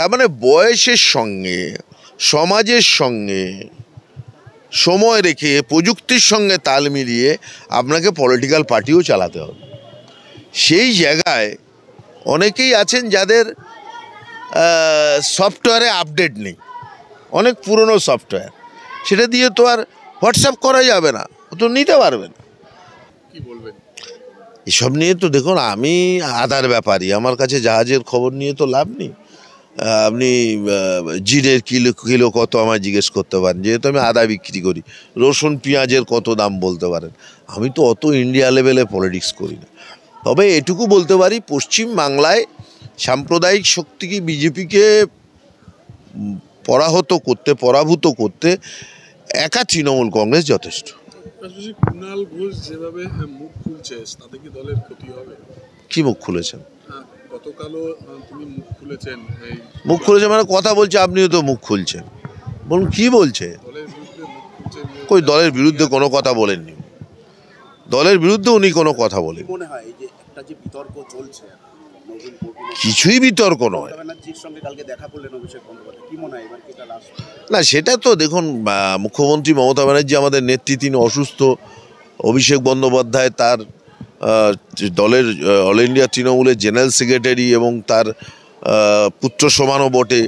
তার মানে বয়সের সঙ্গে, সমাজের সঙ্গে সময় রেখে, প্রযুক্তির সঙ্গে তাল মিলিয়ে আপনাকে পলিটিক্যাল পার্টিও চালাতে হবে। সেই জায়গায় অনেকেই আছেন যাদের সফটওয়্যারে আপডেট নেই, অনেক পুরনো সফটওয়্যার, সেটা দিয়ে তো আর হোয়াটসঅ্যাপ করা যাবে না, তো নিতে পারবে না। কি বলবেন এসব নিয়ে? তো দেখুন, আমি আদার ব্যাপারী, আমার কাছে জাহাজের খবর নিয়ে তো লাভ নেই। আপনি জিরের কিলো কত আমায় জিজ্ঞেস করতে পারেন, যেহেতু আমি আদা বিক্রি করি। রসুন পেঁয়াজের কত দাম বলতে পারেন। আমি তো অত ইন্ডিয়া লেভেলে পলিটিক্স করি না। তবে এটুকু বলতে পারি, পশ্চিম বাংলায় সাম্প্রদায়িক শক্তিকে, বিজেপিকে পরাভূত করতে একা তৃণমূল কংগ্রেস যথেষ্ট। কুণাল ঘোষ যেভাবে মুখ খুলছে তাতে কি দলের ক্ষতি হবে? কি মুখ খুলেছেন? গতকালও তিনি মুখ খুলেছেন। মুখ খুলেছে মানে কথা বলছে, আপনিও তো মুখ খুলছেন। বলুন কি বলছে? কই দলের বিরুদ্ধে কোনো কথা বলেননি, দলের বিরুদ্ধে উনি কোনো কথা বলেন। মনে হয় এই যে একটা যে বিতর্ক চলছে, কিছুই বিতর্ক নয়। না, সেটা তো দেখুন, মুখ্যমন্ত্রী মমতা ব্যানার্জি আমাদের নেত্রী, তিনি অসুস্থ। অভিষেক বন্দ্যোপাধ্যায় তার দলের অল ইন্ডিয়া তৃণমূলের জেনারেল সেক্রেটারি এবং তার পুত্র সমানও বটে।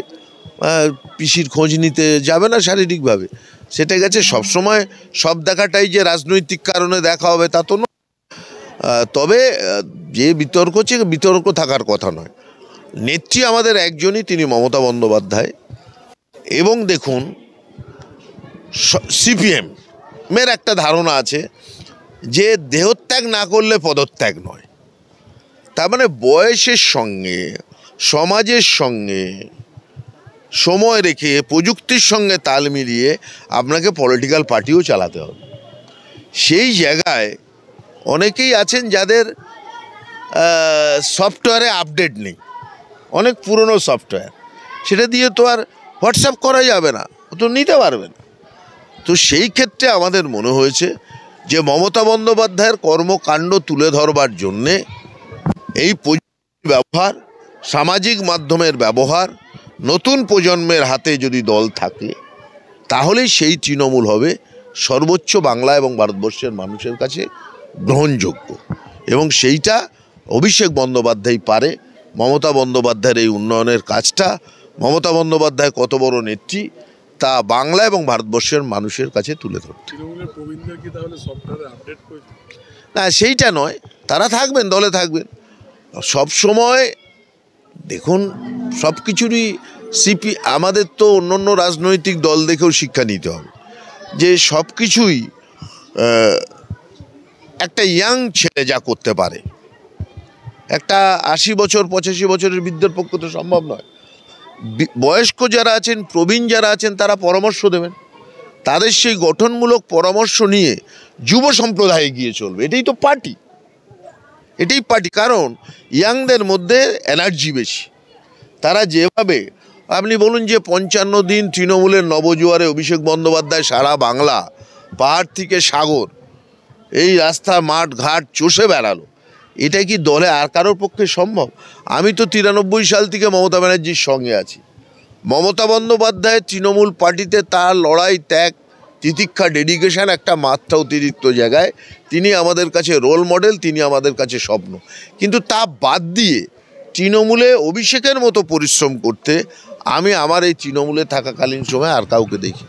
পিসির খোঁজ নিতে যাবে না শারীরিকভাবে, সেটা গেছে। সবসময় সব দেখাটাই যে রাজনৈতিক কারণে দেখা হবে তা তো নয়। তবে যে বিতর্ক হচ্ছে, বিতর্ক থাকার কথা নয়। নেত্রী আমাদের একজনই, তিনি মমতা বন্দ্যোপাধ্যায়। এবং দেখুন, সিপিএম এর একটা ধারণা আছে যে দেহত্যাগ না করলে পদত্যাগ নয়। তার মানে বয়সের সঙ্গে, সমাজের সঙ্গে সময় রেখে, প্রযুক্তির সঙ্গে তাল মিলিয়ে আপনাকে পলিটিক্যাল পার্টিও চালাতে হবে। সেই জায়গায় অনেকেই আছেন যাদের সফটওয়্যারে আপডেট নেই, অনেক পুরনো সফটওয়্যার, সেটা দিয়ে তো আর হোয়াটসঅ্যাপ করা যাবে না, তো নিতে পারবে না। তো সেই ক্ষেত্রে আমাদের মনে হয়েছে যে মমতা বন্দ্যোপাধ্যায়ের কর্মকাণ্ড তুলে ধরবার জন্যে এই প্রযুক্তির ব্যবহার, সামাজিক মাধ্যমের ব্যবহার, নতুন প্রজন্মের হাতে যদি দল থাকে, তাহলেই সেই তৃণমূল হবে সর্বোচ্চ বাংলা এবং ভারতবর্ষের মানুষের কাছে গ্রহণযোগ্য। এবং সেইটা অভিষেক বন্দ্যোপাধ্যায় পারে। মমতা বন্দ্যোপাধ্যায়ের এই উন্নয়নের কাজটা, মমতা বন্দ্যোপাধ্যায় কত বড় নেত্রী তা বাংলা এবং ভারতবর্ষের মানুষের কাছে তুলে ধরতে। না, সেইটা নয়, তারা থাকবেন, দলে থাকবেন সব সময়। দেখুন, সব কিছুরই আমাদের তো অন্য রাজনৈতিক দল দেখেও শিক্ষা নিতে হবে যে সব কিছুই একটা ইয়াং ছেলে যা করতে পারে, একটা 80 বছর 85 বছরের বৃদ্ধের পক্ষে তো সম্ভব নয়। বয়স্ক যারা আছেন, প্রবীণ যারা আছেন, তারা পরামর্শ দেবেন। তাদের সেই গঠনমূলক পরামর্শ নিয়ে যুব সম্প্রদায়ে গিয়ে চলবে। এটাই তো পার্টি, এটাই পার্টি। কারণ ইয়াংদের মধ্যে এনার্জি বেশি। তারা যেভাবে, আপনি বলুন যে 55 দিন তৃণমূলের নবজোয়ারে অভিষেক বন্দ্যোপাধ্যায় সারা বাংলা, পাহাড় থেকে সাগর, এই রাস্তা মাঠ ঘাট চষে বেড়ালো, এটা কি দলে আর কারোর পক্ষে সম্ভব? আমি তো 93 সাল থেকে মমতা ব্যানার্জির সঙ্গে আছি। মমতা বন্দ্যোপাধ্যায় তৃণমূল পার্টিতে তার লড়াই, ত্যাগ, তিতিক্ষা, ডেডিকেশন একটা মাত্রা অতিরিক্ত জায়গায়। তিনি আমাদের কাছে রোল মডেল, তিনি আমাদের কাছে স্বপ্ন। কিন্তু তা বাদ দিয়ে তৃণমূলে অভিষেকের মতো পরিশ্রম করতে আমি আমার এই তৃণমূলে থাকাকালীন সময় আর কাউকে দেখি।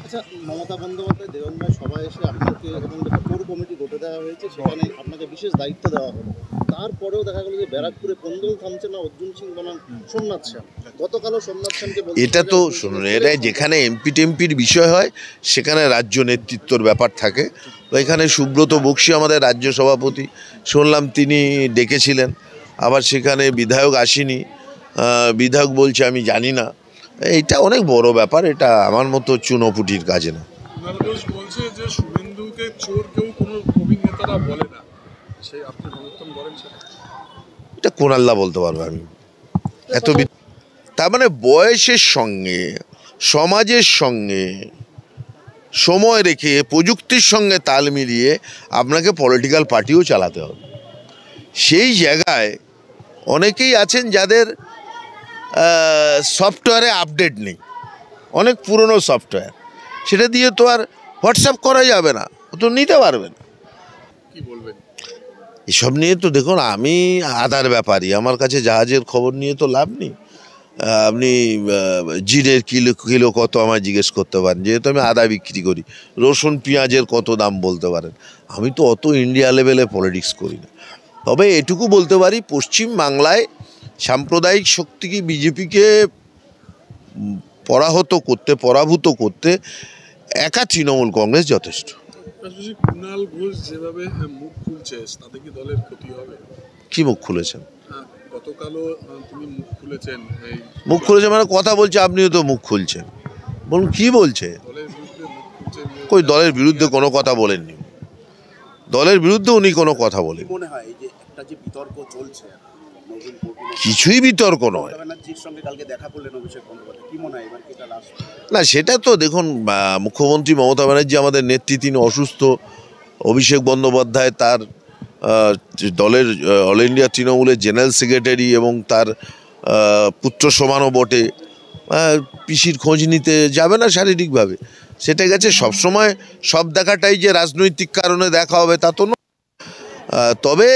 আচ্ছা, মমতা বন্দ্যোপাধ্যায় দেওয়ানবাগ সভায় এসে আপনাকে এবং কোর কমিটি গঠন দেওয়া হয়েছে, সেখানে আপনাকে বিশেষ দায়িত্ব দেওয়া হলো। তারপরেও দেখা গেল যে ব্যারাকপুরে কোন্দল থামছে না, অর্জুন সিং বনাম সোমনাথ শ্যাম। গতকালও সোমনাথ শ্যামকে এটা তো শুনুন, এটা যেখানে এমপি টেমপির বিষয় হয় সেখানে রাজ্য নেতৃত্বর ব্যাপার থাকে। তো এখানে সুব্রত বক্সী আমাদের রাজ্য সভাপতি, শুনলাম তিনি ডেকেছিলেন। আবার সেখানে বিধায়ক আসেনি, বিধায়ক বলছে আমি জানি না। এইটা অনেক বড় ব্যাপার, এটা আমার মতো চুনোপুটির কাজে না। এটা কোনাল্লা বলতে পারবো আমি এত। তার মানে বয়সের সঙ্গে, সমাজের সঙ্গে সময় রেখে, প্রযুক্তির সঙ্গে তাল মিলিয়ে আপনাকে পলিটিক্যাল পার্টিও চালাতে হবে। সেই জায়গায় অনেকেই আছেন যাদের সফটওয়্যারে আপডেট নেই, অনেক পুরনো সফটওয়্যার, সেটা দিয়ে তো আর হোয়াটসঅ্যাপ করা যাবে না, ও তো নিতে পারবে না। কি বলবেন? এসব নিয়ে তো দেখুন, আমি আদার ব্যাপারী, আমার কাছে জাহাজের খবর নিয়ে তো লাভ নেই। আপনি জিরের কিলো কত আমায় জিজ্ঞেস করতে পারেন, যেহেতু আমি আদা বিক্রি করি। রসুন পেঁয়াজের কত দাম বলতে পারেন। আমি তো অত ইন্ডিয়া লেভেলে পলিটিক্স করি না। তবে এটুকু বলতে পারি, পশ্চিম বাংলায় সাম্প্রদায়িক শক্তিকে, বিজেপিকে পরাভূত করতে একা তৃণমূল কংগ্রেস যথেষ্ট। পাশাপাশি কুণাল ঘোষ যেভাবে মুখ খুলছে তাতে কি দলের ক্ষতি হবে? কি মুখ খুলেছেন? গতকালও তিনি মুখ খুলেছেন। মুখ খুলেছে মানে কথা বলছে, আপনিও তো মুখ খুলছেন। বলুন কি বলছে? দলের বিরুদ্ধে মুখ খুলছেন। কই দলের বিরুদ্ধে কোনো কথা বলেননি, দলের বিরুদ্ধে উনি কোনো কথা বলেন। মনে হয় এই যে একটা যে বিতর্ক চলছে, কিছুই বিতর্ক নয়। ব্যানার্জির সঙ্গে কালকে দেখা করলেন অভিষেক বন্দ্যোপাধ্যায়, কি মনে হয় এবার কি এটা লাস্ট? না, সেটা তো দেখুন, মুখ্যমন্ত্রী মমতা ব্যানার্জি আমাদের নেত্রী, তিনি অসুস্থ। অভিষেক বন্দ্যোপাধ্যায় তার দলের অল ইন্ডিয়া তৃণমূলের জেনারেল সেক্রেটারি এবং তার পুত্র সমানও বটে। পিসির খোঁজ নিতে যাবে না শারীরিকভাবে, সেটা গেছে। সবসময় সব দেখাটাই যে রাজনৈতিক কারণে দেখা হবে তা তো নয়। তবে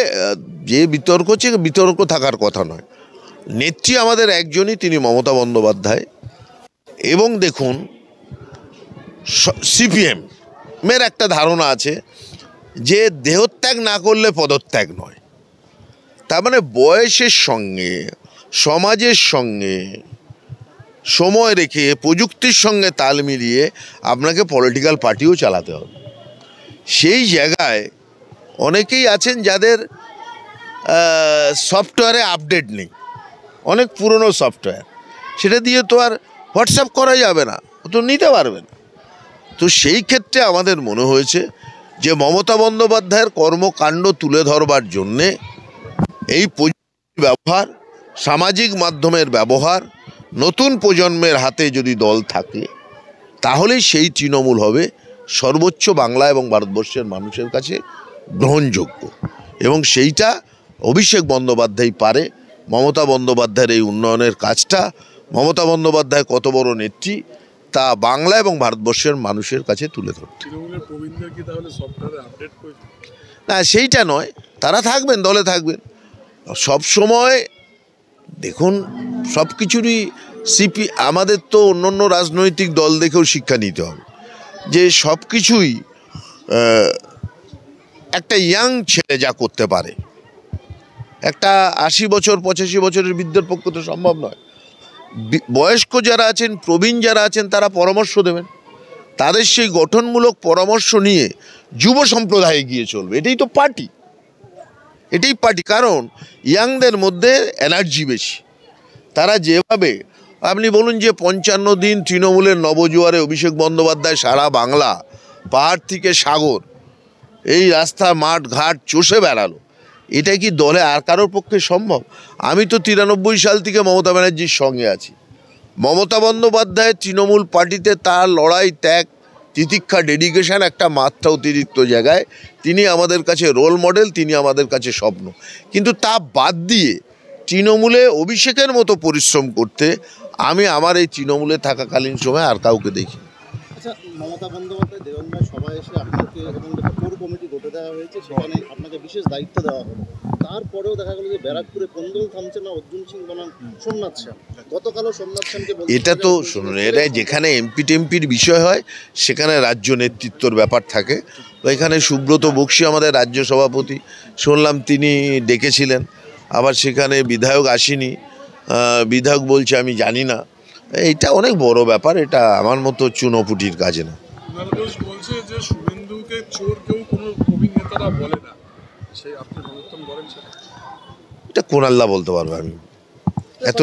যে বিতর্ক হচ্ছে, বিতর্ক থাকার কথা নয়। নেত্রী আমাদের একজনই, তিনি মমতা বন্দ্যোপাধ্যায়। এবং দেখুন, সিপিএম এর একটা ধারণা আছে যে দেহত্যাগ না করলে পদত্যাগ নয়। তার মানে বয়সের সঙ্গে, সমাজের সঙ্গে সময় রেখে, প্রযুক্তির সঙ্গে তাল মিলিয়ে আপনাকে পলিটিক্যাল পার্টিও চালাতে হবে। সেই জায়গায় অনেকেই আছেন যাদের সফটওয়্যারে আপডেট নেই, অনেক পুরনো সফটওয়্যার, সেটা দিয়ে তো আর হোয়াটসঅ্যাপ করা যাবে না, ও তো নিতে পারবে না। তো সেই ক্ষেত্রে আমাদের মনে হয়েছে যে মমতা বন্দ্যোপাধ্যায়ের কর্মকাণ্ড তুলে ধরবার জন্যে এই প্রযুক্তির ব্যবহার, সামাজিক মাধ্যমের ব্যবহার, নতুন প্রজন্মের হাতে যদি দল থাকে, তাহলেই সেই তৃণমূল হবে সর্বোচ্চ বাংলা এবং ভারতবর্ষের মানুষের কাছে গ্রহণযোগ্য। এবং সেইটা অভিষেক বন্দ্যোপাধ্যায় পারে। মমতা বন্দ্যোপাধ্যায়ের এই উন্নয়নের কাজটা, মমতা বন্দ্যোপাধ্যায় কত বড় নেত্রী তা বাংলা এবং ভারতবর্ষের মানুষের কাছে তুলে ধরতে। তৃণমূলের প্রবীণদের কি তাহলে সফটওয়্যারে আপডেট করেছে? না, সেইটা নয়, তারা থাকবেন, দলে থাকবেন সব সময়। দেখুন, সব কিছুরই আমাদের তো অন্য রাজনৈতিক দল দেখেও শিক্ষা নিতে হবে যে সব কিছুই একটা ইয়াং ছেলে যা করতে পারে, একটা 80 বছর 85 বছরের বৃদ্ধের পক্ষে তো সম্ভব নয়। বয়স্ক যারা আছেন, প্রবীণ যারা আছেন, তারা পরামর্শ দেবেন। তাদের সেই গঠনমূলক পরামর্শ নিয়ে যুব সম্প্রদায়ে গিয়ে চলবে। এটাই তো পার্টি, এটাই পার্টি। কারণ ইয়াংদের মধ্যে এনার্জি বেশি। তারা যেভাবে, আপনি বলুন যে 55 দিন তৃণমূলের নবজোয়ারে অভিষেক বন্দ্যোপাধ্যায় সারা বাংলা, পাহাড় থেকে সাগর, এই রাস্তা মাঠ ঘাট চষে বেড়ালো, এটা কি দলে আর কারোর পক্ষে সম্ভব? আমি তো 93 সাল থেকে মমতা ব্যানার্জির সঙ্গে আছি। মমতা বন্দ্যোপাধ্যায় তৃণমূল পার্টিতে তার লড়াই, ত্যাগ, তিতিক্ষা, ডেডিকেশন একটা মাত্রা অতিরিক্ত জায়গায়। তিনি আমাদের কাছে রোল মডেল, তিনি আমাদের কাছে স্বপ্ন। কিন্তু তা বাদ দিয়ে তৃণমূলে অভিষেকের মতো পরিশ্রম করতে আমি আমার এই তৃণমূলে থাকাকালীন সময় আর কাউকে দেখি। আচ্ছা, মমতা বন্দ্যোপাধ্যায় দেওয়ানবাগ সভায় এসে আপনাকে এবং কোর কমিটি গঠন দেওয়া হয়েছে, সেখানে আপনাকে বিশেষ দায়িত্ব দেওয়া হলো। তারপরেও দেখা গেল যে ব্যারাকপুরে কোন্দল থামছে না অর্জুন সিং বনাম সোমনাথ শ্যাম। গতকালও সোমনাথ শ্যামকে এটা তো শুনুন, এটা যেখানে এমপি টেমপির বিষয় হয় সেখানে রাজ্য নেতৃত্বর ব্যাপার থাকে। তো এখানে সুব্রত বক্সী আমাদের রাজ্য সভাপতি, শুনলাম তিনি ডেকেছিলেন। আবার সেখানে বিধায়ক আসেনি, বিধায়ক বলছে আমি জানি না। এইটা অনেক বড় ব্যাপার, এটা আমার মতো চুনোপুটির কাজে না। কুণাল ঘোষ বলছে যে শুভেন্দুকে চোর কেউ কোনো প্রবীণ নেতারা বলে না, সেই আপনি সমর্থন করেন সেটা? এটা কোন আল্লাহ বলতে পারবে, আমি এত